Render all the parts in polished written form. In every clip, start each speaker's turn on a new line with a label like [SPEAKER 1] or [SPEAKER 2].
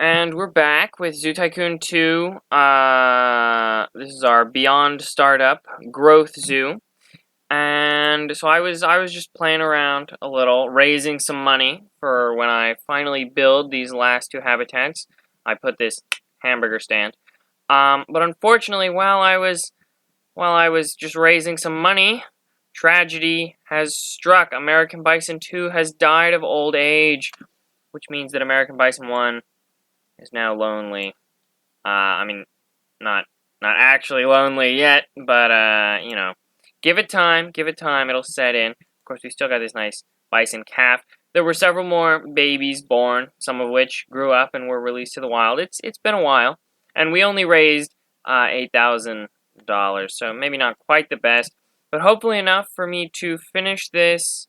[SPEAKER 1] And we're back with Zoo Tycoon 2. This is our Beyond Startup Growth Zoo. And so I was just playing around a little, raising some money for when I finally build these last two habitats. I put this hamburger stand. But unfortunately, while I was just raising some money, tragedy has struck. American Bison 2 has died of old age, which means that American Bison 1 is now lonely. I mean, not actually lonely yet, but you know, give it time, it'll set in. Of course, we still got this nice bison calf. There were several more babies born, some of which grew up and were released to the wild. It's been a while, and we only raised $8,000, so maybe not quite the best, but hopefully enough for me to finish this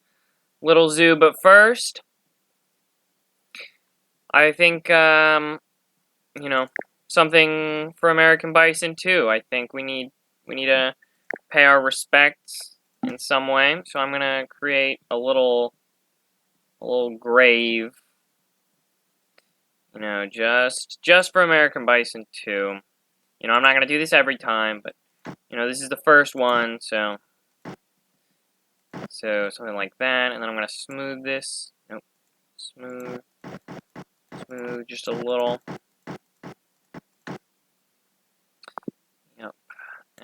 [SPEAKER 1] little zoo. But first, I think you know, something for American Bison too. I think we need to pay our respects in some way. So I'm gonna create a little grave, you know, just for American Bison too. You know, I'm not gonna do this every time, but you know, this is the first one, so something like that, and then I'm gonna smooth this. Nope, smooth just a little.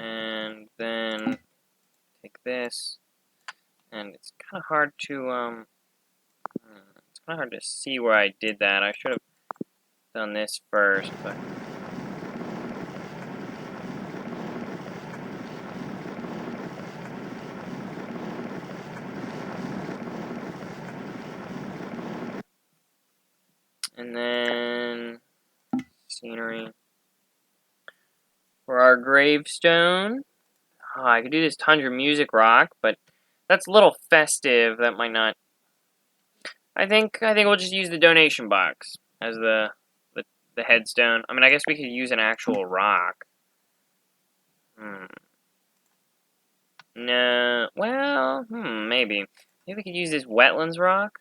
[SPEAKER 1] And then take this, and it's kind of hard to see where I did that. I should have done this first, but and then scenery for our gravestone. Oh, I could do this Tundra Music Rock, but that's a little festive. That might not. I think we'll just use the donation box as the headstone. I mean, I guess we could use an actual rock. No. Well, maybe. Maybe we could use this wetlands rock.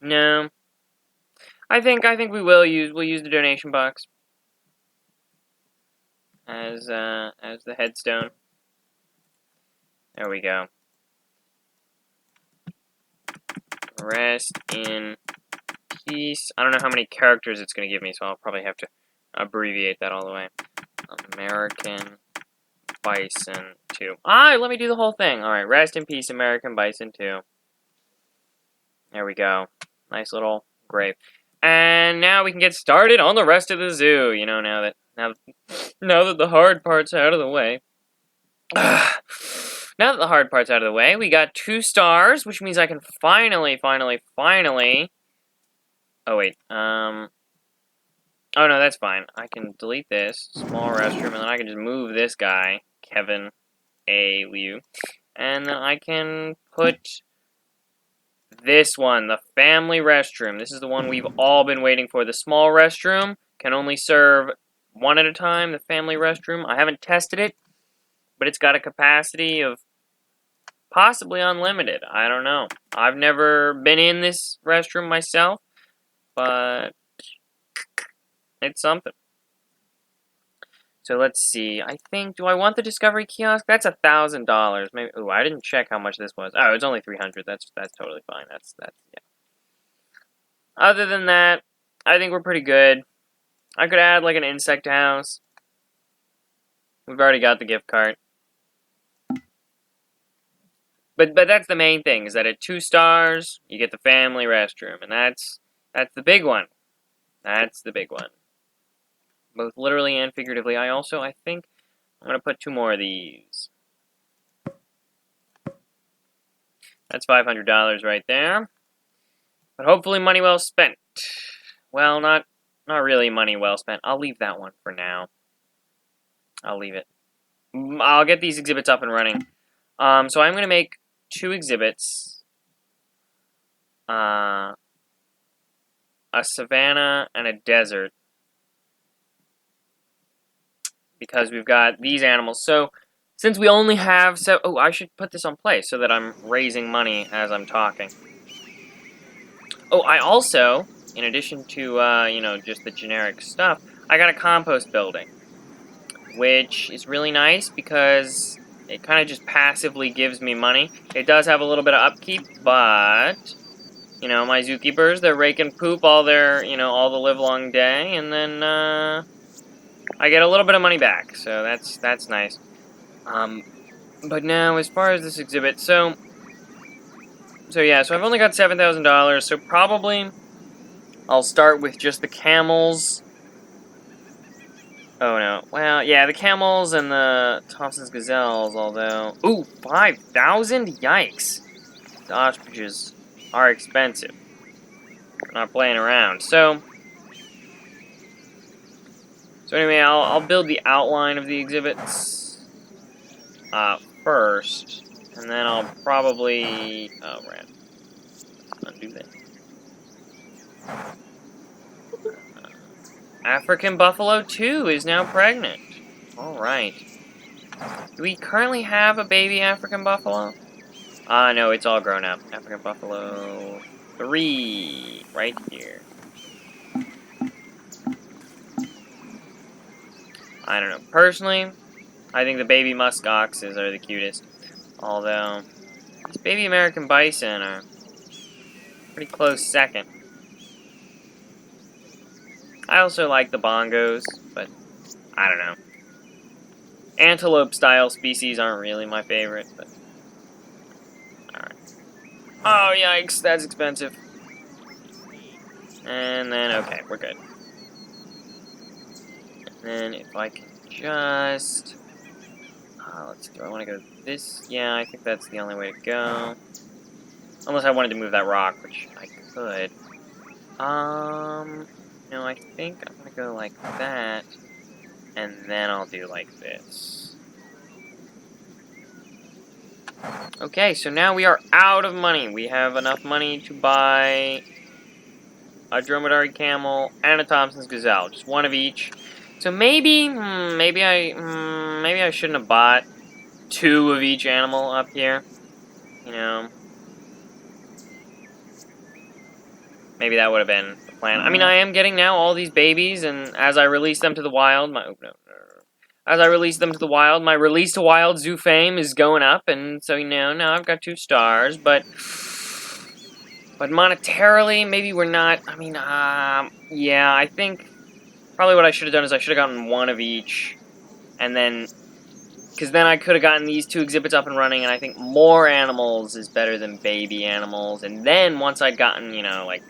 [SPEAKER 1] No. I think we'll use the donation box as the headstone. There we go. Rest in peace. I don't know how many characters it's going to give me, so I'll probably have to abbreviate that all the way. American Bison 2. Let me do the whole thing. Alright, rest in peace, American Bison 2. There we go. Nice little grave. And now we can get started on the rest of the zoo. You know, now that the hard part's out of the way. Now that the hard part's out of the way, we got 2 stars, which means I can finally... Oh, wait. Oh, no, that's fine. I can delete this. Small restroom, and then I can just move this guy, Kevin A. Liu. And then I can put this one, the family restroom. This is the one we've all been waiting for. The small restroom can only serve one at a time, the family restroom. I haven't tested it, but it's got a capacity of possibly unlimited. I don't know. I've never been in this restroom myself, but it's something. So let's see. I think, do I want the discovery kiosk? That's $1,000. Maybe. Ooh, I didn't check how much this was. Oh, it's only 300. That's totally fine. That's yeah. Other than that, I think we're pretty good. I could add like an insect house. We've already got the gift cart. But that's the main thing, is that at 2 stars, you get the family restroom, and that's the big one. That's the big one. Both literally and figuratively. I think I'm going to put 2 more of these. That's $500 right there. But hopefully money well spent. Well, not really money well spent. I'll leave that one for now. I'll leave it. I'll get these exhibits up and running. So I'm going to make 2 exhibits. A savanna and a desert. Because we've got these animals. So, since we only have... Oh, I should put this on play so that I'm raising money as I'm talking. Oh, I also in addition to, you know, just the generic stuff, I got a compost building, which is really nice because it kind of just passively gives me money. It does have a little bit of upkeep, but, you know, my zookeepers, they're raking poop all their, you know, all the livelong day, and then, I get a little bit of money back, so that's nice. But now, as far as this exhibit, so yeah, so I've only got $7,000, so probably I'll start with just the camels. Oh no, well, yeah, the camels and the Thompson's gazelles, although, ooh, 5,000? Yikes. The ostriches are expensive. I'm not playing around, so anyway, I'll build the outline of the exhibits, first, and then I'll probably, oh, right. Undo that. African buffalo 2 is now pregnant. Alright. Do we currently have a baby African buffalo? No, it's all grown up. African buffalo 3, right here. I don't know. Personally, I think the baby Muskoxes are the cutest. Although, these baby American Bison are pretty close second. I also like the bongos, but I don't know. Antelope-style species aren't really my favorite, but alright. Oh, yikes, that's expensive. And then, okay, we're good. And then if I can just... let's see, do I want to go this? Yeah, I think that's the only way to go. Unless I wanted to move that rock, which I could. No, I think I'm gonna go like that, and then I'll do like this. Okay, so now we are out of money. We have enough money to buy a dromedary camel and a Thompson's gazelle, just one of each. So maybe I shouldn't have bought 2 of each animal up here. You know, maybe that would have been the plan. I mean, I am getting now all these babies, and as I release them to the wild, as I release them to the wild, my release to wild zoo fame is going up, and so, you know, now I've got 2 stars, but monetarily, maybe we're not, I mean, yeah, I think probably what I should have done is I should have gotten 1 of each, and then, because then I could have gotten these 2 exhibits up and running, and I think more animals is better than baby animals, and then once I'd gotten, you know, like,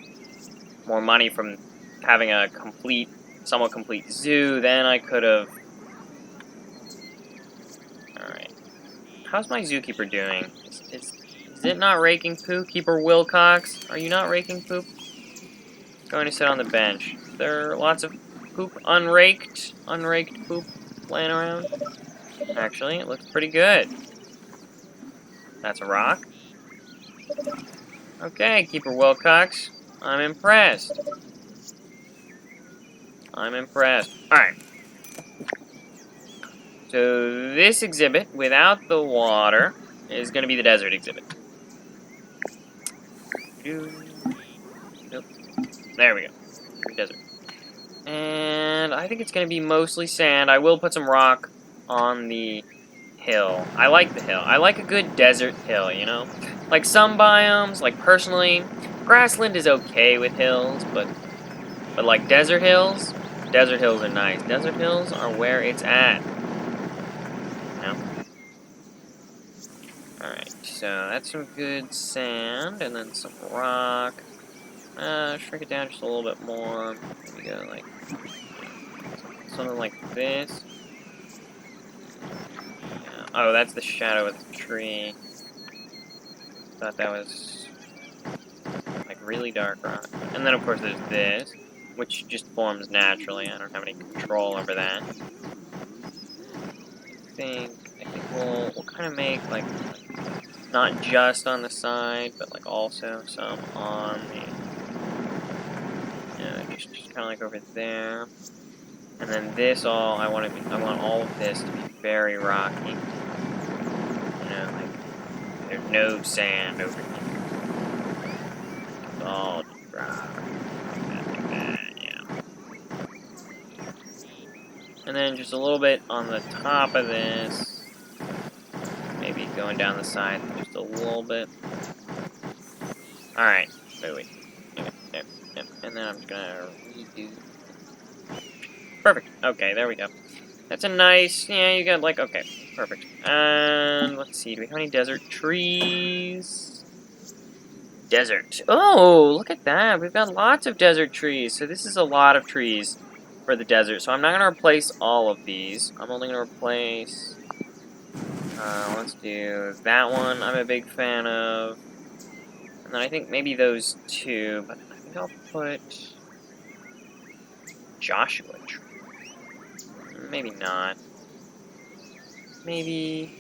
[SPEAKER 1] more money from having a somewhat complete zoo, then I could have... Alright. How's my zookeeper doing? Is it not raking poop? Keeper Wilcox, are you not raking poop? Going to sit on the bench. There are lots of poop, unraked poop laying around. Actually, it looks pretty good. That's a rock. Okay, Keeper Wilcox. I'm impressed. I'm impressed. Alright. So this exhibit, without the water, is going to be the desert exhibit. Nope. There we go. Desert. And I think it's going to be mostly sand. I will put some rock on the hill. I like the hill. I like a good desert hill, you know? Like some biomes, like personally, grassland is okay with hills, but like desert hills are nice. Desert hills are where it's at. Alright, so that's some good sand, and then some rock. Shrink it down just a little bit more. There we go, like something like this. Yeah. Oh, that's the shadow of the tree. Thought that was like really dark rock. And then of course there's this, which just forms naturally. I don't have any control over that. I think we'll kind of make like not just on the side, but like also some on the, just kind of like over there. And then this all I want all of this to be very rocky. You know, like there's no sand over here. It's all just rock. Like And then just a little bit on the top of this. Maybe going down the side just a little bit. Alright. Wait. Yep. And then I'm just gonna redo. Perfect. Okay, there we go. That's a nice, yeah, you got like, okay, perfect. And let's see, do we have any desert trees? Desert. Oh, look at that. We've got lots of desert trees. So this is a lot of trees for the desert. So I'm not going to replace all of these. I'm only going to replace, let's do that one I'm a big fan of. And then I think maybe those two, but I think I'll put Joshua tree. Maybe not. Maybe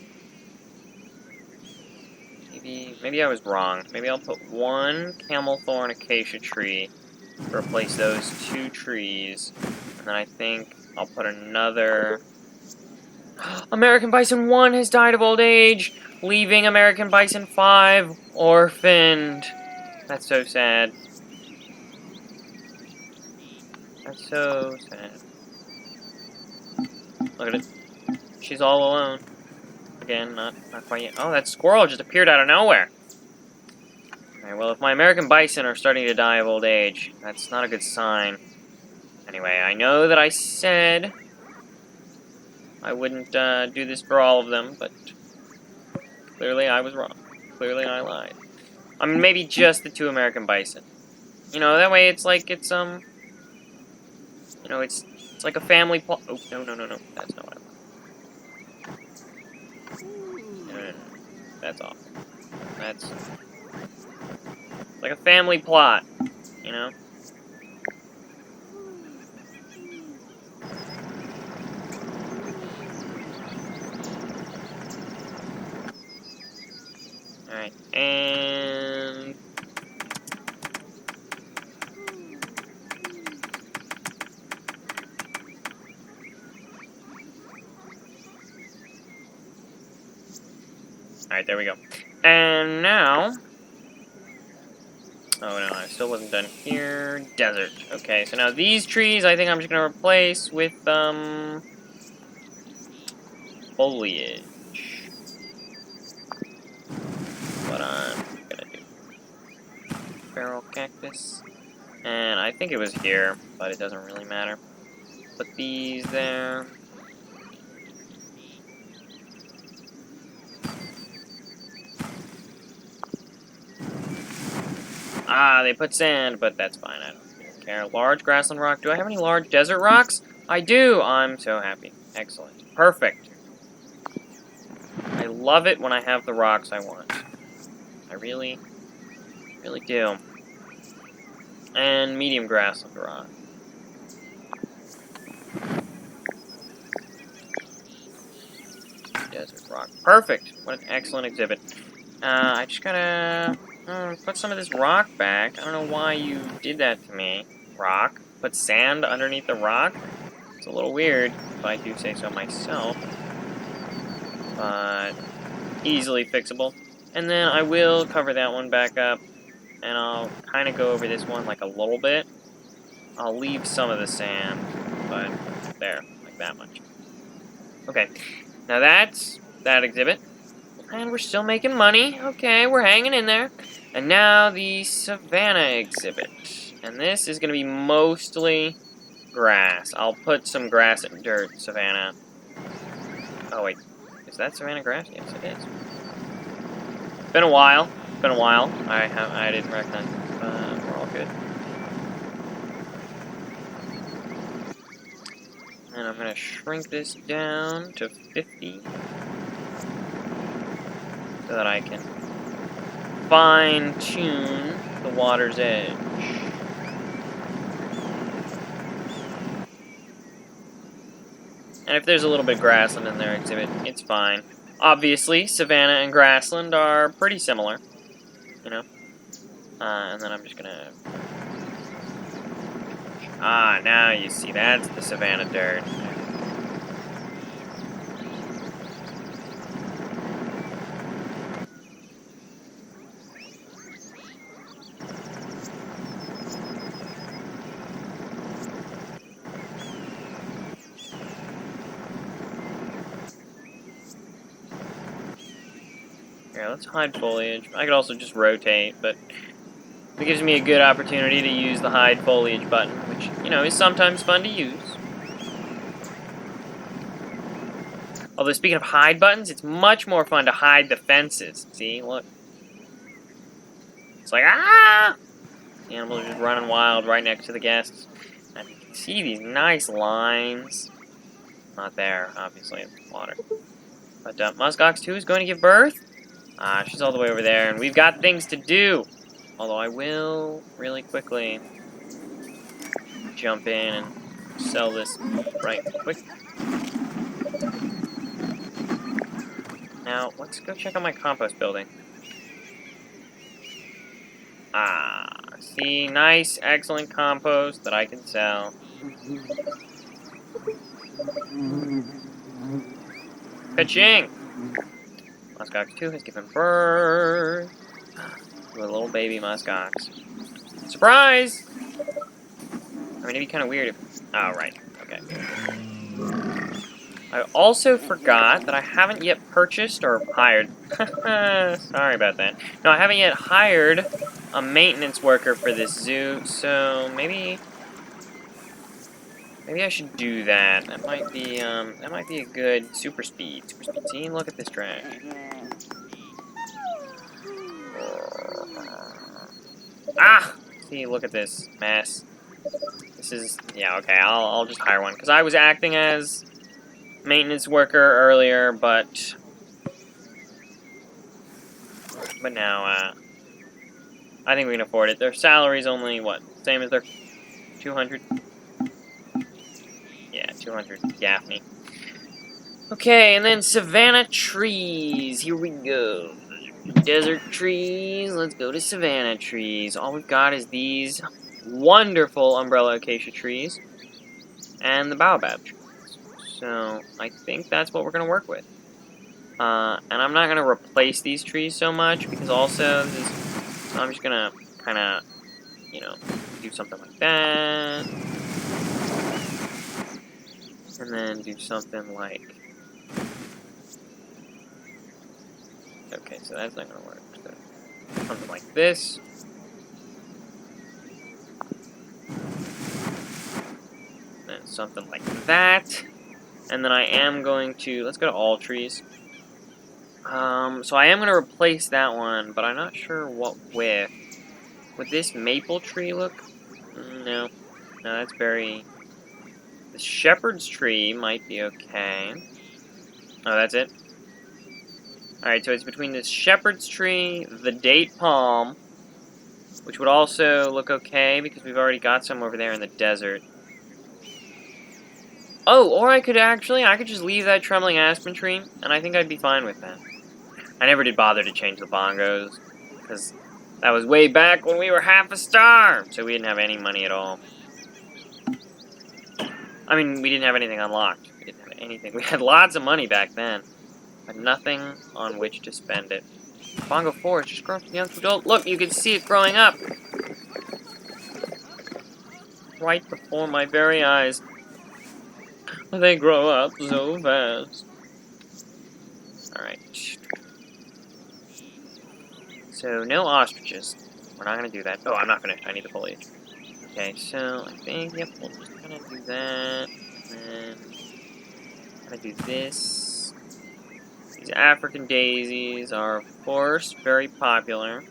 [SPEAKER 1] I was wrong. Maybe I'll put one camel thorn acacia tree to replace those two trees. And then I think I'll put another... American Bison 1 has died of old age, leaving American Bison 5 orphaned. That's so sad. That's so sad. Look at it. She's all alone. Again, not quite yet. Oh, that squirrel just appeared out of nowhere. Alright, well, if my American Bison are starting to die of old age, that's not a good sign. Anyway, I know that I said I wouldn't do this for all of them, but clearly I was wrong. Clearly I lied. I mean, maybe just the 2 American Bison. You know, that way it's like, it's, you know, it's like a family plot. Oh, no. That's not what I want. No. That's awful. That's like a family plot, you know? Alright, and... Alright, there we go. And now... Oh no, I still wasn't done here. Desert. Okay, so now these trees I think I'm just gonna replace with, foliage. What I'm gonna do. Feral cactus. And I think it was here, but it doesn't really matter. Put these there. Ah, they put sand, but that's fine. I don't care. Large grassland rock. Do I have any large desert rocks? I do! I'm so happy. Excellent. Perfect. I love it when I have the rocks I want. I really do. And medium grassland rock. Desert rock. Perfect! What an excellent exhibit. I just gotta... put some of this rock back. I don't know why you did that to me. Rock. Put sand underneath the rock. It's a little weird, if I do say so myself. But easily fixable. And then I will cover that one back up. And I'll kind of go over this one like a little bit. I'll leave some of the sand. But there. Like that much. Okay. Now that's that exhibit. And we're still making money. Okay, we're hanging in there. And now the Savanna exhibit. And this is going to be mostly grass. I'll put some grass and dirt, Savanna. Oh, wait. Is that Savanna grass? Yes, it is. Been a while. I didn't recognize it. We're all good. And I'm going to shrink this down to 50. So that I can fine-tune the water's edge. And if there's a little bit of grassland in their exhibit, it's fine. Obviously, savanna and grassland are pretty similar, you know? And then I'm just gonna... Ah, now you see, that's the savanna dirt. Here, let's hide foliage. I could also just rotate, but it gives me a good opportunity to use the hide foliage button, which, you know, is sometimes fun to use. Although, speaking of hide buttons, it's much more fun to hide the fences. See, look. It's like, ah! The animals are just running wild right next to the guests. And you can see these nice lines. Not there, obviously, it's water. But Muskox 2 is going to give birth. She's all the way over there, and we've got things to do. Although I will, really quickly, jump in and sell this right quick. Now, let's go check on my compost building. See, nice, excellent compost that I can sell. Ka-ching! Muskox 2 has given birth to a little baby muskox. Surprise! I mean, it'd be kind of weird if... Oh, right. Okay. I also forgot that I haven't yet purchased or hired... Sorry about that. No, I haven't yet hired a maintenance worker for this zoo, so maybe I should do that. That might be a good super speed. Super speed. See, look at this trash. Ah! See, look at this mess. This is, yeah, okay, I'll just hire one. Because I was acting as maintenance worker earlier, but now, I think we can afford it. Their salary's only, what, same as their 200? Yeah, 200 Gaffney. Okay, and then Savanna Trees. Here we go. Desert trees. Let's go to Savanna Trees. All we've got is these wonderful umbrella acacia trees and the baobab trees. So I think that's what we're going to work with. And I'm not going to replace these trees so much because also I'm just going to kind of, you know, do something like that. And then do something like... Okay, so that's not going to work. So something like this. And something like that. And then I am going to... Let's go to all trees. So I am going to replace that one, but I'm not sure what with. Would this maple tree look? No. No, that's very... The shepherd's tree might be okay. Oh, that's it? Alright, so it's between this shepherd's tree, the date palm, which would also look okay because we've already got some over there in the desert. Oh, or I could just leave that trembling aspen tree, and I think I'd be fine with that. I never did bother to change the bongos, because that was way back when we were half a star, so we didn't have any money at all. I mean, we didn't have anything unlocked. We didn't have anything. We had lots of money back then, but nothing on which to spend it. Bongo 4 is just grown from young to adult. Look, you can see it growing up. Right before my very eyes. They grow up so fast. Alright. So, no ostriches. We're not going to do that. Oh, I'm not finished. I need the foliage. Okay, so I think, yep, we'll just kind of do that. And I'm going to do this. These African daisies are, of course, very popular.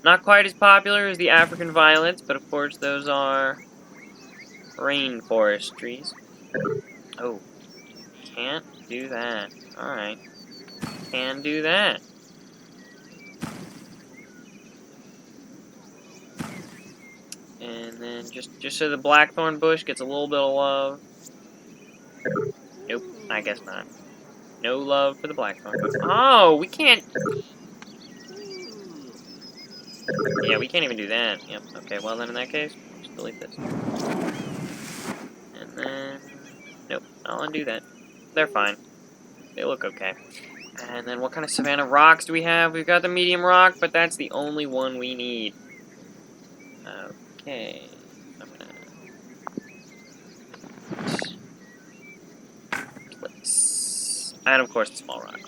[SPEAKER 1] Not quite as popular as the African violets, but of course those are rainforest trees. Oh, can't do that. Alright. Can do that. And then just so the blackthorn bush gets a little bit of love. Nope, I guess not. No love for the blackthorn bush. Oh, we can't... Yeah, we can't even do that. Yep, okay, well then in that case, just delete this. And then... Nope, I'll undo that. They're fine. They look okay. And then what kind of savanna rocks do we have? We've got the medium rock, but that's the only one we need. Okay. I'm gonna... Place. And of course the small rock.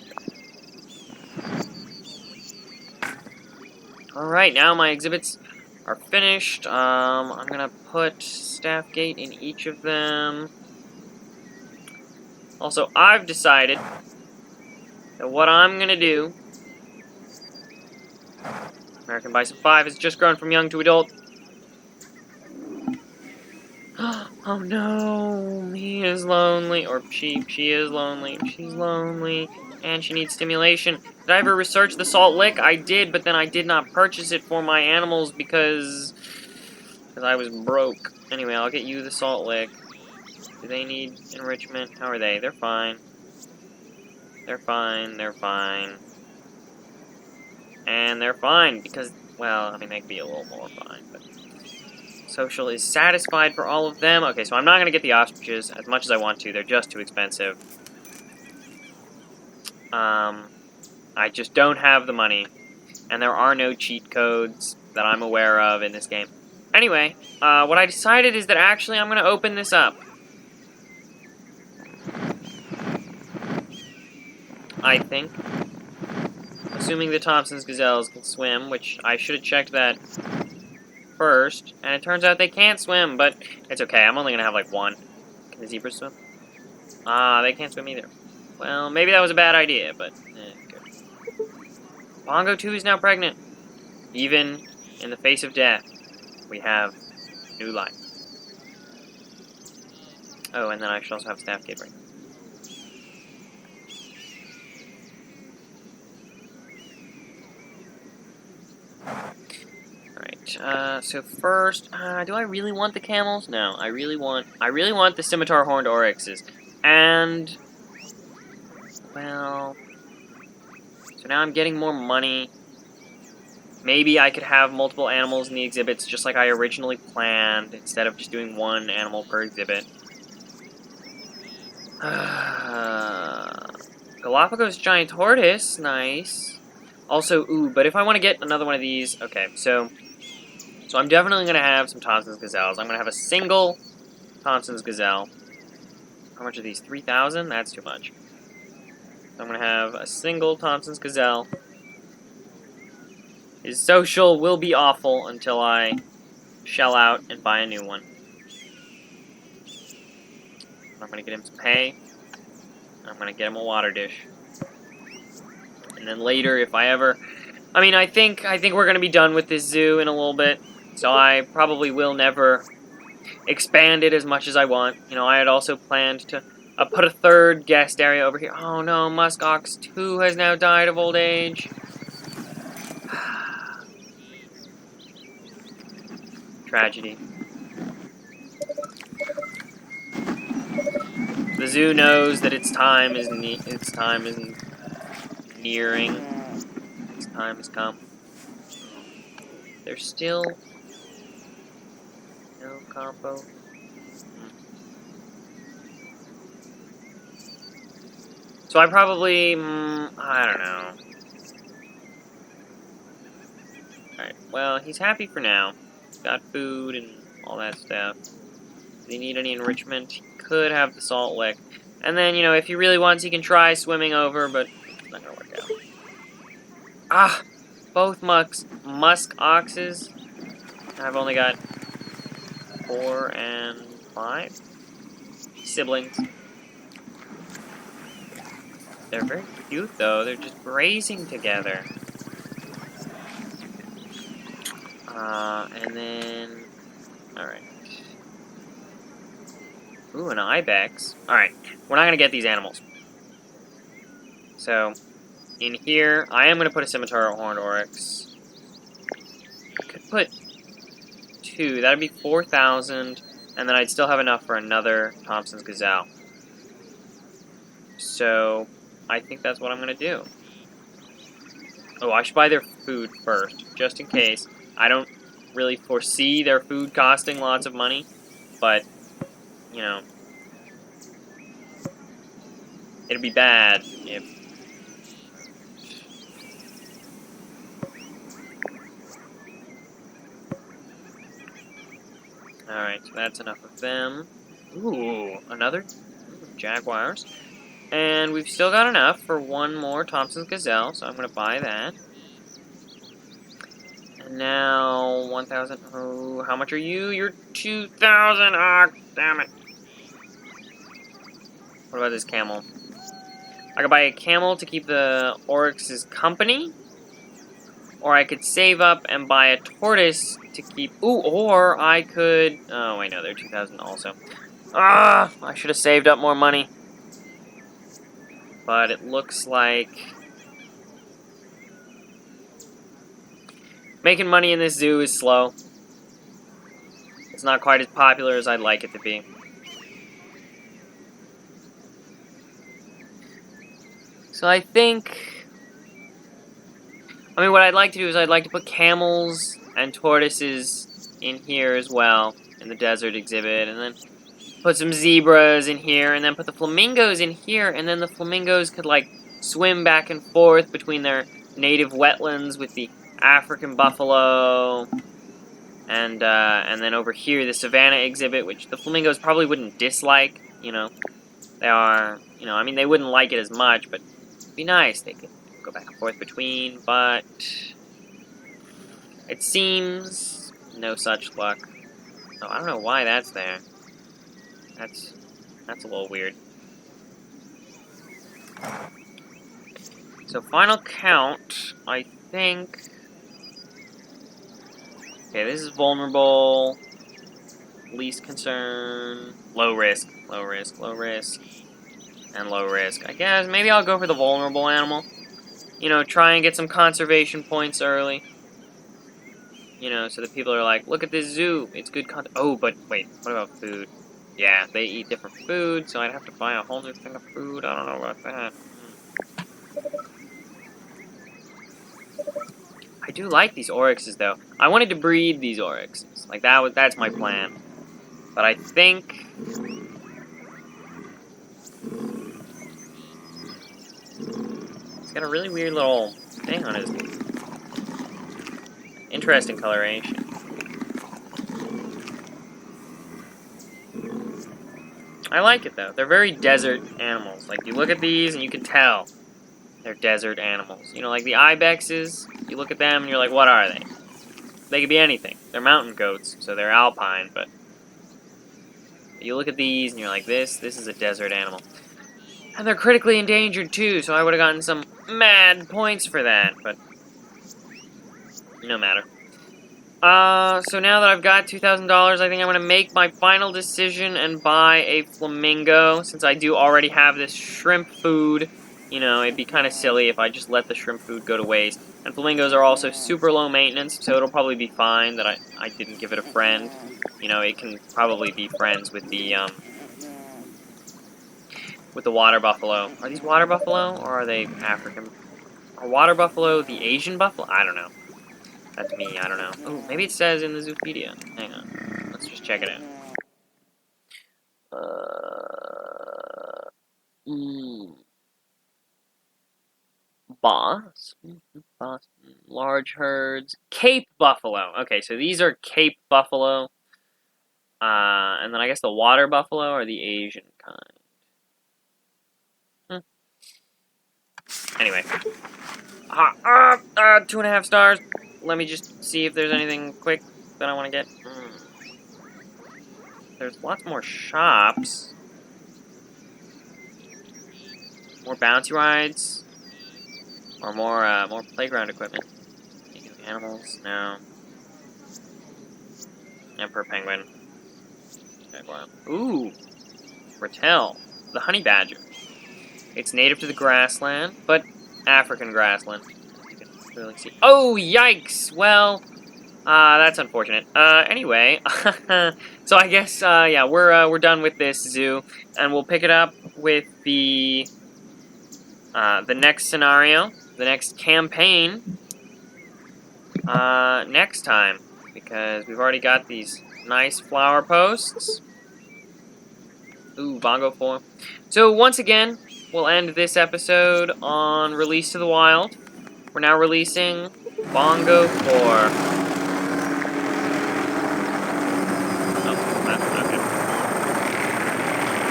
[SPEAKER 1] Alright, now my exhibits are finished. I'm gonna put staff gate in each of them. Also, I've decided that what I'm gonna do... American Bison 5 has just grown from young to adult. Oh no, he is lonely. Or she is lonely. She's lonely. And she needs stimulation. Did I ever research the salt lick? I did, but then I did not purchase it for my animals because I was broke. Anyway, I'll get you the salt lick. Do they need enrichment? How are they? They're fine. They're fine. They're fine. And they're fine because, well, I mean, they could be a little more fine, but... Social is satisfied for all of them. Okay, so I'm not going to get the ostriches as much as I want to. They're just too expensive. I just don't have the money. And there are no cheat codes that I'm aware of in this game. Anyway, what I decided is that actually I'm going to open this up. I think. Assuming the Thompson's gazelles can swim, which I should have checked that first. And it turns out they can't swim, but it's okay. I'm only going to have like one. Can the zebras swim? They can't swim either. Well, maybe that was a bad idea, but good. Bongo 2 is now pregnant. Even in the face of death, we have new life. Oh, and then I should also have staff gate right. Alright, so first, do I really want the camels? No, I really want the scimitar horned oryxes. And, well, so now I'm getting more money. Maybe I could have multiple animals in the exhibits just like I originally planned, instead of just doing one animal per exhibit. Galapagos giant tortoise, nice. Also, ooh, but if I want to get another one of these, okay, so I'm definitely going to have some Thompson's gazelles. I'm going to have a single Thompson's gazelle. How much are these? 3,000? That's too much. So I'm going to have a single Thompson's gazelle. His social will be awful until I shell out and buy a new one. I'm going to get him some hay. I'm going to get him a water dish. And then later, if I ever... I mean, I think we're going to be done with this zoo in a little bit. So I probably will never expand it as much as I want. You know, I had also planned to put a third guest area over here. Oh no, Muskox 2 has now died of old age. Tragedy. The zoo knows that its time is nearing. Its time has come. There's still no compo. So I probably, I don't know. Alright, well, he's happy for now. He's got food and all that stuff. Does he need any enrichment? He could have the salt lick. And then, you know, if he really wants, he can try swimming over, but it's not gonna work out. Ah! Both musk oxes. I've only got 4 and 5 siblings. They're very cute, though. They're just grazing together. And then... Alright. Ooh, an ibex. Alright, we're not going to get these animals. So, in here, I am going to put a scimitar horned oryx. I could put 2. That would be 4,000. And then I'd still have enough for another Thompson's gazelle. So, I think that's what I'm going to do. Oh, I should buy their food first, just in case. I don't really foresee their food costing lots of money, but, you know, it'd be bad if... Alright, so that's enough of them. Ooh, another jaguars. And we've still got enough for one more Thompson's gazelle, so I'm going to buy that. Now, 1,000. Oh, how much are you? You're 2,000. Ah, damn it. What about this camel? I could buy a camel to keep the oryx's company. Or I could save up and buy a tortoise to keep... Ooh, or I could... Oh, wait, no, they're 2,000 also. Ah, I should have saved up more money. But it looks like... making money in this zoo is slow. It's not quite as popular as I'd like it to be. So I think... I mean, what I'd like to do is I'd like to put camels and tortoises in here as well, in the desert exhibit, and then put some zebras in here, and then put the flamingos in here, and then the flamingos could, like, swim back and forth between their native wetlands with the African buffalo, and then over here, the Savanna exhibit, which the flamingos probably wouldn't dislike, you know. They are, you know, I mean, they wouldn't like it as much, but it'd be nice. They could go back and forth between, but it seems no such luck. So I don't know why that's there. That's a little weird. So final count, I think... Okay, this is vulnerable, least concern, low risk, low risk, low risk, and low risk. I guess maybe I'll go for the vulnerable animal. You know, try and get some conservation points early. You know, so that people are like, look at this zoo, it's good content. Oh, but wait, what about food? Yeah, they eat different food, so I'd have to buy a whole new thing of food. I don't know about that. I do like these oryxes, though. I wanted to breed these oryxes. Like, that's my plan. But I think... It's got a really weird little thing on his... Interesting coloration. I like it, though. They're very desert animals. Like, you look at these and you can tell they're desert animals. You know, like the ibexes, you look at them and you're like, what are they? They could be anything. They're mountain goats, so they're alpine, but you look at these and you're like, this is a desert animal. And they're critically endangered, too, so I would have gotten some mad points for that, but no matter. So now that I've got $2,000, I think I'm going to make my final decision and buy a flamingo, since I do already have this shrimp food. You know, it'd be kind of silly if I just let the shrimp food go to waste. And flamingos are also super low maintenance, so it'll probably be fine that I didn't give it a friend. You know, it can probably be friends with the water buffalo. Are these water buffalo, or are they African? Are water buffalo the Asian buffalo? I don't know. That's me, I don't know. Oh, maybe it says in the Zoopedia. Hang on. Let's just check it out. Boss. Boss. Large herds. Cape buffalo. Okay, so these are Cape buffalo. And then I guess the water buffalo are the Asian kind. Anyway. 2.5 stars. Let me just see if there's anything quick that I want to get. There's lots more shops. More bouncy rides. Or more playground equipment. Any new animals? No. Emperor penguin. Jaguar. Ooh! Ratel. The honey badger. It's native to the grassland, but African grassland. You can clearly see. Oh, yikes! Well, that's unfortunate. Anyway, so I guess, yeah, we're done with this zoo, and we'll pick it up with the next scenario, the next campaign, next time, because we've already got these nice flower posts. Ooh, Bongo 4. So, once again, we'll end this episode on Release to the Wild. We're now releasing Bongo 4. Oh, that's not good.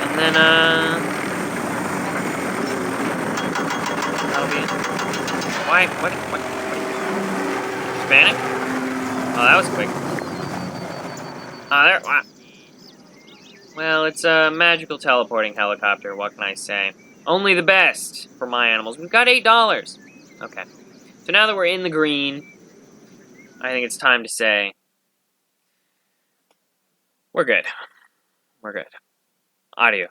[SPEAKER 1] And then, that'll be... Why? What? Hispanic? Oh, that was quick. There. Well, it's a magical teleporting helicopter. What can I say? Only the best for my animals. We've got $8. Okay. So now that we're in the green, I think it's time to say we're good. We're good. Audio.